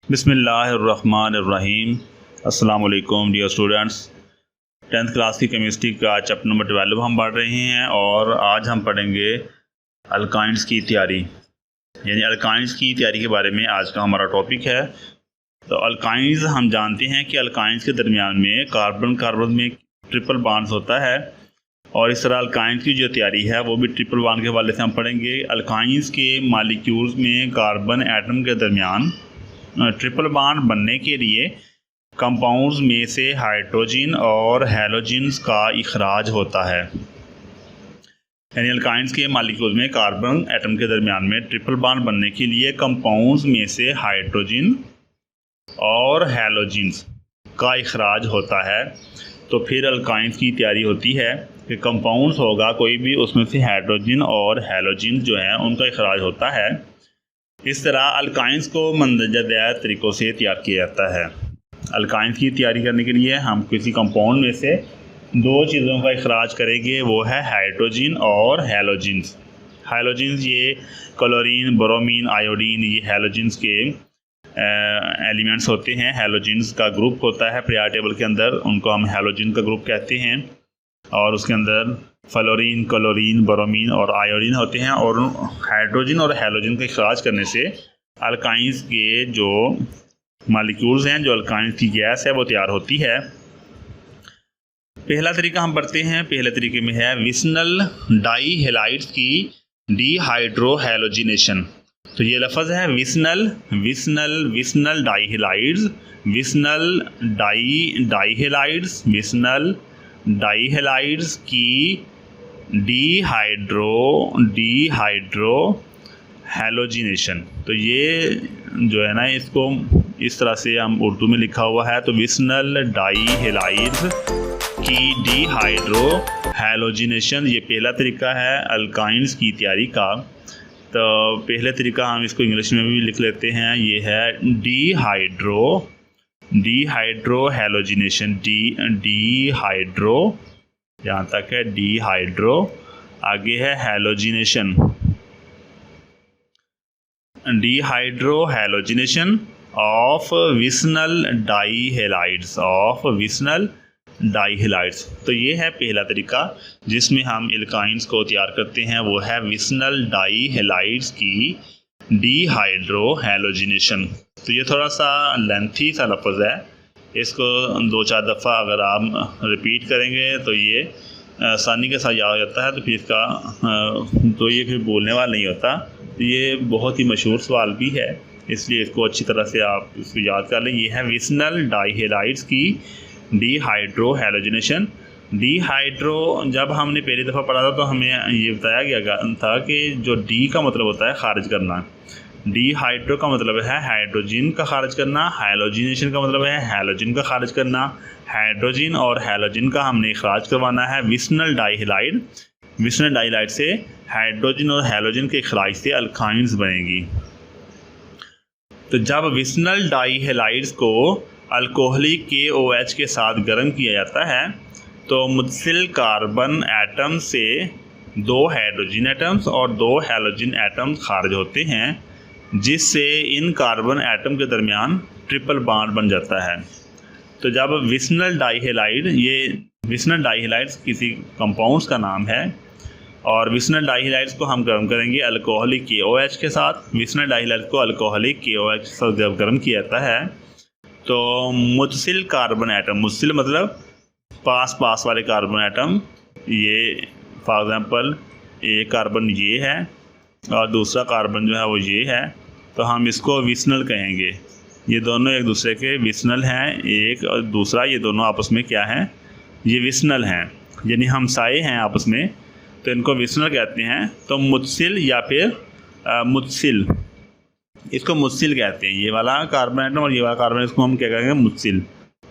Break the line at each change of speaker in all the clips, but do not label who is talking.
बिस्मिल्लाहिर्रहमानिर्रहीम। अस्सलाम वालेकुम डियर स्टूडेंट्स। 10th क्लास की केमिस्ट्री का चैप्टर नंबर 12 हम पढ़ रहे हैं और आज हम पढ़ेंगे अल्काइंस की तैयारी, यानी अल्काइंस की तैयारी के बारे में आज का हमारा टॉपिक है। तो अल्काइंस हम जानते हैं कि अल्काइंस के दरमियान में कार्बन कार्बन में ट्रिपल बॉन्ड्स होता है और इस तरह अल्काइंस की जो तैयारी है वो भी ट्रिपल बॉन्ड के हवाले से हम पढ़ेंगे। अल्काइंस के मालिक्यूल्स में कार्बन एटम के दरमियान ट्रिपल बॉन्ड बनने के लिए कंपाउंड्स में से हाइड्रोजन और हैलोजन्स का इखराज होता है। यानी अल्काइंस के मालिक्यूल्स में कार्बन एटम के दरमियान में ट्रिपल बॉन्ड बनने के लिए कंपाउंड्स में से हाइड्रोजन और हैलोजन्स का इखराज होता है। तो फिर अल्काइंस की तैयारी होती है कि कंपाउंड्स होगा कोई भी, उसमें से हाइड्रोजन और हैलोजन जो हैं उनका इखराज होता है। इस तरह अल्काइंस को मंदरजा तरीक़ों से तैयार किया जाता है। अल्काइंस की तैयारी करने के लिए हम किसी कंपाउंड में से दो चीज़ों का इखराज करेंगे, वो है हाइड्रोजन और हैलोजन्स। हैलोजन्स ये क्लोरीन, ब्रोमीन, आयोडीन, ये हैलोजन्स के एलिमेंट्स होते हैं। हैलोजन्स का ग्रुप होता है पीरियोडिक टेबल के अंदर, उनको हम हैलोजन का ग्रुप कहते हैं। और उसके अंदर फ्लोरीन, क्लोरीन, ब्रोमीन और आयोडीन होते हैं। और हाइड्रोजन और हैलोजन का इखराज करने से अल्काइंस के जो मालिक्यूल्स हैं, जो अल्काइंस की गैस है, वो तैयार होती है। पहला तरीका हम पढ़ते हैं। पहले तरीके में है विस्नल डाई हेलाइड्स की डीहाइड्रोहैलोजिनेशन। तो ये लफ्ज़ है विस्नल विस्नल विस्नल डाईहेलाइड्स, विस्नल डाईहेलाइड्स, विस्नल डाईहेलाइड्स की डीहाइड्रोहैलोजिनेशन। तो ये जो है ना, इसको इस तरह से हम उर्दू में लिखा हुआ है। तो विस्नल डाईहेलाइड्स की डीहाइड्रोहैलोजिनेशन, ये पहला तरीका है अल्काइंस की तैयारी का। तो पहले तरीका हम इसको इंग्लिश में भी लिख लेते हैं, ये है डीहाइड्रोहैलोजिनेशन। डीहाइड्रो, यहाँ तक है डीहाइड्रो, आगे है halogenation. Dehydrohalogenation of vicinal dihalides, of vicinal dihalides. तो ये है पहला तरीका जिसमें हम एल्काइंस को तैयार करते हैं, वो है विस्नल डाईहेलाइड्स की डीहाइड्रोहैलोजिनेशन। तो ये थोड़ा सा लेंथी सा लफ्ज़ है, इसको 2-4 दफ़ा अगर आप रिपीट करेंगे तो ये आसानी के साथ याद हो जाता है। तो फिर इसका तो ये फिर बोलने वाला नहीं होता। ये बहुत ही मशहूर सवाल भी है, इसलिए इसको अच्छी तरह से आप इसको याद कर लें। ये है विस्नल डाईहेलाइड्स की डीहाइड्रोहैलोजिनेशन। डीहाइड्रो जब हमने पहली दफ़ा पढ़ा था तो हमें ये बताया गया था कि जो डी का मतलब होता है खारिज करना, डीहाइड्रो का मतलब है हाइड्रोजन का खारिज करना, हाइलोजिनेशन का मतलब है हैलोजन का खारिज करना। हाइड्रोजन और हैलोजन का हमने इखराज करवाना है विस्नल डाईहेलाइड। विस्नल डाईहेलाइड से हाइड्रोजन और हैलोजन के इखराज से अल्काइंस बनेगी। तो जब विस्नल डाईहेलाइड्स को अल्कोहलिक KOH के साथ गर्म किया जाता है तो मुत्सिल कार्बन एटम से 2 हाइड्रोजन एटम्स और 2 हैलोजन एटम्स खारिज होते हैं, जिससे इन कार्बन एटम के दरमियान ट्रिपल बॉन्ड बन जाता है। तो जब विस्नल डाईहेलाइड, ये विस्नल डाईहेलाइड्स किसी कंपाउंड्स का नाम है और विस्नल डाईहेलाइड्स को हम गर्म करेंगे अल्कोहलिक KOH के साथ। विस्नल डाईहेलाइड्स को अल्कोहलिक KOH के साथ जब गर्म किया जाता है तो मुत्सिल कार्बन एटम, मुत्सिल मतलब पास वाले कार्बन एटम, ये फॉर एग्जांपल एक कार्बन ये है और दूसरा कार्बन जो है वो ये है, तो हम इसको विस्नल कहेंगे। ये दोनों एक दूसरे के विस्नल हैं, एक और दूसरा, ये दोनों आपस में क्या हैं, ये विस्नल हैं, यानी हमसाये हैं आपस में, तो इनको विस्नल कहते हैं। तो मुत्सिल या फिर मुत्सिल, इसको मुत्सिल कहते हैं। ये वाला कार्बन एटम और ये वाला कार्बन, इसको हम क्या कहेंगे, मुत्सिल।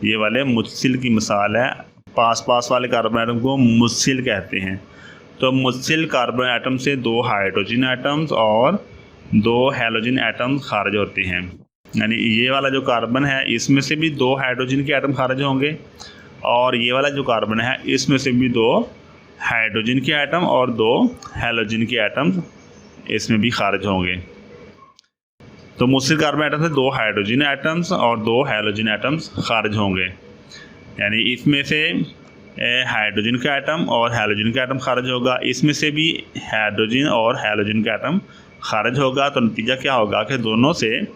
ये वाले मुत्सिल की मिसाल है, पास वाले कार्बन एटम को मुत्सिल कहते हैं। तो मुत्सिल कार्बन एटम से 2 हाइड्रोजन एटम्स और 2 हैलोजन एटम्स खारिज होते हैं। यानी ये वाला जो कार्बन है इसमें से भी 2 हाइड्रोजन के एटम खारिज होंगे और ये वाला जो कार्बन है इसमें से भी 2 हाइड्रोजन के एटम और 2 हैलोजन के एटम इसमें भी खारिज होंगे। तो मुस्सिल कार्बन एटम से 2 हाइड्रोजन एटम्स और 2 हैलोजन एटम्स खारिज होंगे, यानी इसमें से हाइड्रोजन का एटम और हैलोजन का एटम खारिज होगा, इसमें से भी हाइड्रोजन और हैलोजन का एटम खारिज होगा। तो नतीजा क्या होगा कि दोनों से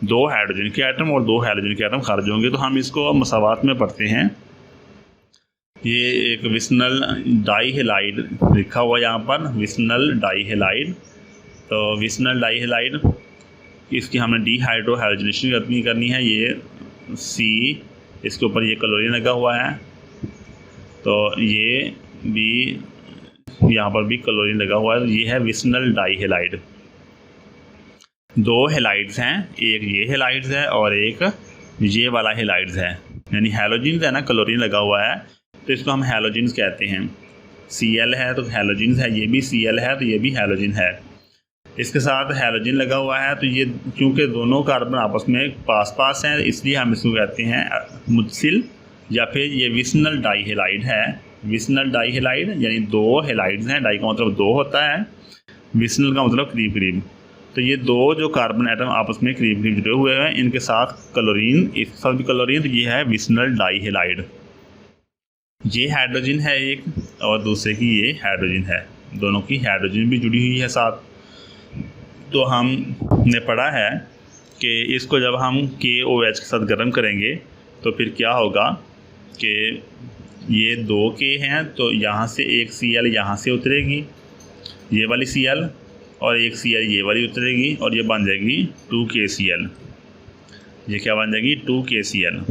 2 हाइड्रोजन के एटम और 2 हैलोजन के एटम खारिज होंगे। तो हम इसको मसावात में पढ़ते हैं। ये एक विस्नल डाईहेलाइड लिखा हुआ यहाँ पर, विस्नल डाईहेलाइड। तो विस्नल डाईहेलाइड इसकी हमने डीहाइड्रो हैलोजिनेशन करनी है। ये सी, इसके ऊपर ये क्लोरीन लगा हुआ है, तो ये भी यहाँ पर भी क्लोरीन लगा हुआ है। ये है विस्नल डाईहेलाइड। 2 हेलाइड्स हैं, एक ये हेलाइड्स है और एक ये वाला हेलाइड्स है, यानी हैलोजिन्स है ना, क्लोरीन लगा हुआ है तो इसको हम हैलोजिन्स कहते हैं। Cl है तो हैलोजिन्स है, ये भी Cl है तो ये भी हैलोजिन है। इसके साथ हैलोजन लगा हुआ है, तो ये क्योंकि दोनों कार्बन आपस में पास पास हैं इसलिए हम इसको कहते हैं मुत्सिल, या फिर ये विस्नल डाईहेलाइड है। विस्नल डाईहेलाइड यानी 2 हेलाइड्स हैं, डाई का मतलब 2 होता है, विस्नल का मतलब करीब करीब। तो ये 2 जो कार्बन एटम आपस में करीब करीब जुड़े हुए हैं, इनके साथ क्लोरीन, इसके साथ भी क्लोरीन, तो ये है विस्नल डाईहेलाइड। ये हाइड्रोजन है एक और दूसरे की ये हाइड्रोजन है, दोनों की हाइड्रोजन भी जुड़ी हुई है साथ। तो हमने पढ़ा है कि इसको जब हम KOH के साथ गर्म करेंगे तो फिर क्या होगा कि ये 2 K हैं, तो यहाँ से एक Cl यहाँ से उतरेगी, ये वाली Cl, और एक Cl ये वाली उतरेगी और ये बन जाएगी 2KCl। ये क्या बन जाएगी 2KCl।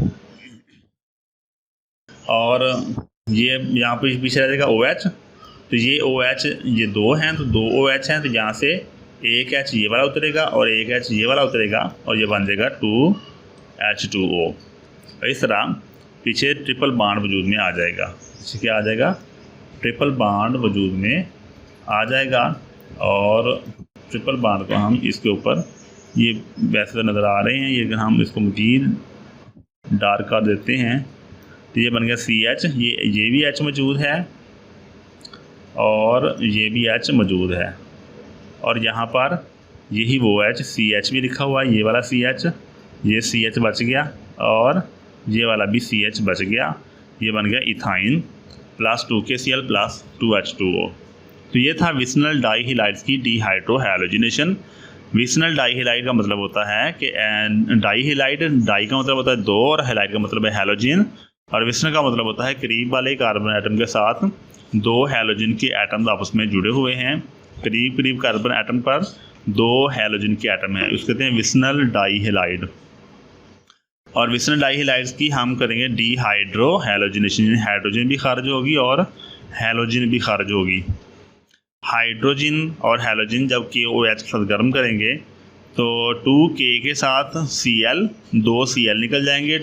और ये यहाँ पर पीछे रह जाएगा OH, तो ये OH, ये 2 हैं तो 2 OH हैं, तो यहाँ से एक H ये वाला उतरेगा और एक H ये वाला उतरेगा और ये बन जाएगा 2H2O। इस तरह पीछे ट्रिपल बाड वजूद में आ जाएगा। इसे क्या आ जाएगा, ट्रिपल बाड वजूद में आ जाएगा। और ट्रिपल बाड को हम इसके ऊपर, ये वैसे तो नज़र आ रहे हैं, ये अगर हम इसको मज़ीद डार्क कर देते हैं तो ये बन गया CH। ये भी H मौजूद है और ये भी H मौजूद है, और यहाँ पर यही वो H, CH भी लिखा हुआ है, ये वाला CH, ये CH बच गया और ये वाला भी CH बच गया। ये बन गया ethyne plus 2KCl plus 2H2O। तो ये था विस्नल डाईहेलाइड्स की डीहाइड्रो हैलोजिनेशन। विस्नल डाईहेलाइड का मतलब होता है कि डाईहेलाइड, डाई का मतलब होता है 2 और हेलाइड का मतलब है हैलोजन, और विस्नल का मतलब होता है करीब वाले कार्बन एटम के साथ 2 हैलोजन के एटम्स आपस में जुड़े हुए हैं। करीब करीब कार्बन एटम पर 2 हैलोजन के एटम है, उसको कहते हैं विस्नल डाईहेलाइड। और विस्नल डाईहेलाइड्स की हम करेंगे डीहाइड्रो हैलोजिनेशन, हाइड्रोजन भी खारिज होगी और हैलोजन भी खारिज होगी। हाइड्रोजन और हैलोजन जब KOH के साथ गर्म करेंगे तो 2K के साथ Cl, 2 Cl निकल जाएंगे।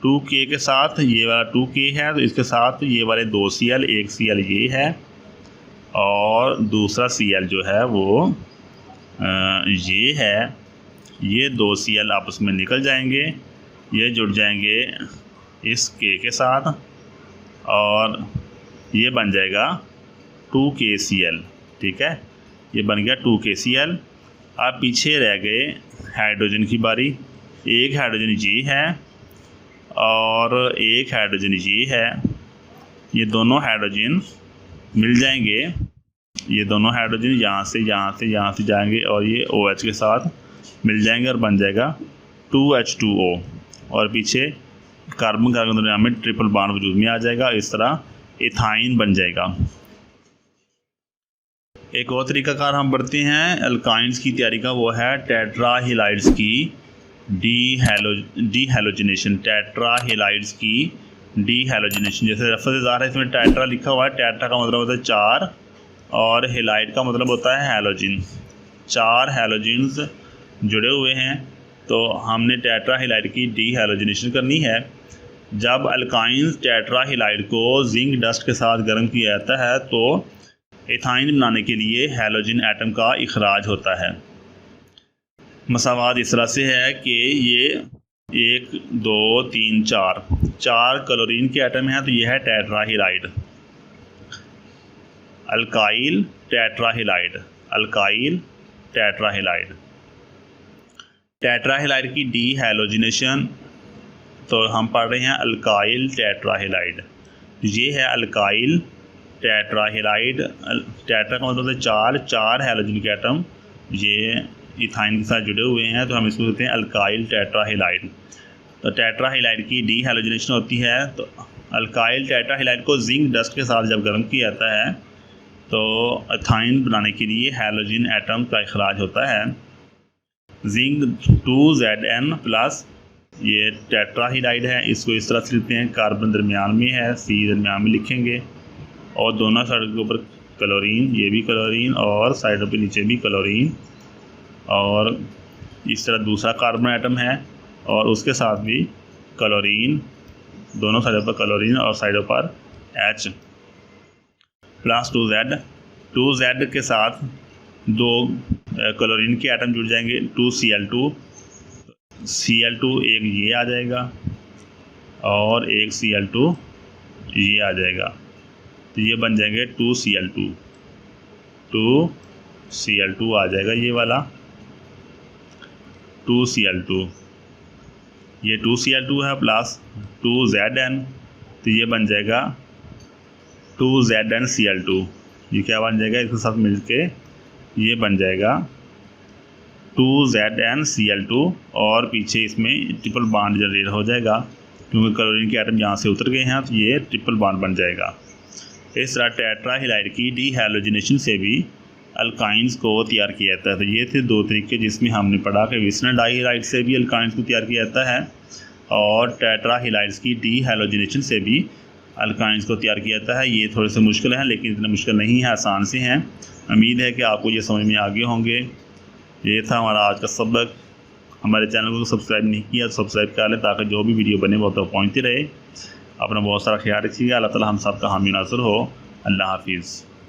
2K के साथ ये वाला 2K है तो इसके साथ ये वाले 2 Cl, एक Cl ये है और दूसरा Cl जो है वो ये है। ये 2 Cl आपस में निकल जाएंगे, ये जुड़ जाएंगे इस K के साथ और ये बन जाएगा 2KCl। ठीक है, ये बन गया 2KCl। अब पीछे रह गए हाइड्रोजन की बारी। एक हाइड्रोजन ये है और एक हाइड्रोजन ये है। ये दोनों हाइड्रोजन मिल जाएंगे, ये दोनों हाइड्रोजन यहाँ से जाएंगे और ये OH के साथ मिल जाएंगे और बन जाएगा 2H2O। और पीछे कार्बन कार्बन दरमियान में ट्रिपल बॉन्ड वजूद में आ जाएगा। इस तरह इथाइन बन जाएगा। एक और तरीकाकार हम बढ़ते हैं अल्काइंस की तैयारी का, वो है टेट्राहेलाइड्स की डीहैलोजिनेशन। टेट्राहेलाइड्स की डीहैलोजिनेशन, जैसे रेफरेंस आ रहा है इसमें टेट्रा लिखा हुआ है। टेट्रा का मतलब होता है 4 और हेलाइड का मतलब होता है हैलोजन। 4 हैलोजन्स जुड़े हुए हैं, तो हमने टेट्राहेलाइड की डीहैलोजिनेशन करनी है। जब अल्काइंस टेट्राहेलाइड को जिंक डस्ट के साथ गर्म किया जाता है तो इथाइन बनाने के लिए हैलोजन एटम का इखराज होता है। मसावाद इस तरह से है कि ये 1 2 3 4 क्लोरीन के एटम हैं, तो ये है टेट्राहेलाइड। Alkyl टेट्राहेलाइड, alkyl टेट्राहेलाइड। टेट्राहेलाइड की डी हैलोजिनेशन, तो हम पढ़ रहे हैं अल्काइल टेट्राहेलाइड। ये है अल्काइल टेट्राहेलाइड। टेट्रा का मतलब है चार हैलोजन के एटम ये इथाइन के साथ जुड़े हुए हैं, तो हम इसको कहते हैं अल्काइल टेट्राहेलाइड। तो टेट्राहेलाइड की डी हैलोजिनेशन होती है। तो अल्काइल टेट्राहेलाइड को जिंक डस्ट के साथ जब गर्म किया जाता है तो इथाइन बनाने के लिए हैलोजन एटम का इखराज होता है। जिंक 2Zn प्लस, ये टेट्राहेलाइड है, इसको इस तरह से लिखते हैं, कार्बन दरमियान में है, सी दरमियान में लिखेंगे, और दोनों साइड के ऊपर क्लोरीन, ये भी क्लोरीन, और साइडों पे नीचे भी क्लोरीन, और इस तरह दूसरा कार्बन एटम है और उसके साथ भी क्लोरीन, दोनों साइडों पर क्लोरीन और साइडों पर H प्लस 2Z के साथ दो क्लोरीन के एटम जुड़ जाएंगे, 2Cl2, एक ये आ जाएगा और एक Cl2 ये आ जाएगा, तो ये बन जाएंगे 2Cl2 आ जाएगा, ये वाला 2Cl2, ये 2Cl2 है प्लस 2Zn, तो ये बन जाएगा 2ZnCl2। ये क्या बन जाएगा, इसके साथ मिलके ये बन जाएगा 2ZnCl2, और पीछे इसमें ट्रिपल बॉन्ड जनरेट हो जाएगा क्योंकि क्लोरीन के एटम यहाँ से उतर गए हैं, तो ये ट्रिपल बॉन्ड बन जाएगा। इस तरह टेट्राहेलाइड की डी हैलोजिनेशन से भी अल्काइंस को तैयार किया जाता है। तो ये थे दो तरीके जिसमें हमने पढ़ा कि विसनल डाइहेलाइड से भी अल्काइंस को तैयार किया जाता है और टेट्राहेलाइड्स की डी हैलोजिनेशन से भी अल्काइंस को तैयार किया जाता है। ये थोड़े से मुश्किल हैं लेकिन इतना मुश्किल नहीं है, आसान से हैं। उम्मीद है कि आपको ये समझ में आ गए होंगे। ये था हमारा आज का सबक। हमारे चैनल को सब्सक्राइब नहीं किया तो सब्सक्राइब कर लें ताकि जो भी वीडियो बने वो तक पहुँचती रहे। अपना बहुत सारा ख्याल रखिएगा। अल्लाह ताला हम सब का हामी नाज़िर हो। अल्लाह हाफिज़।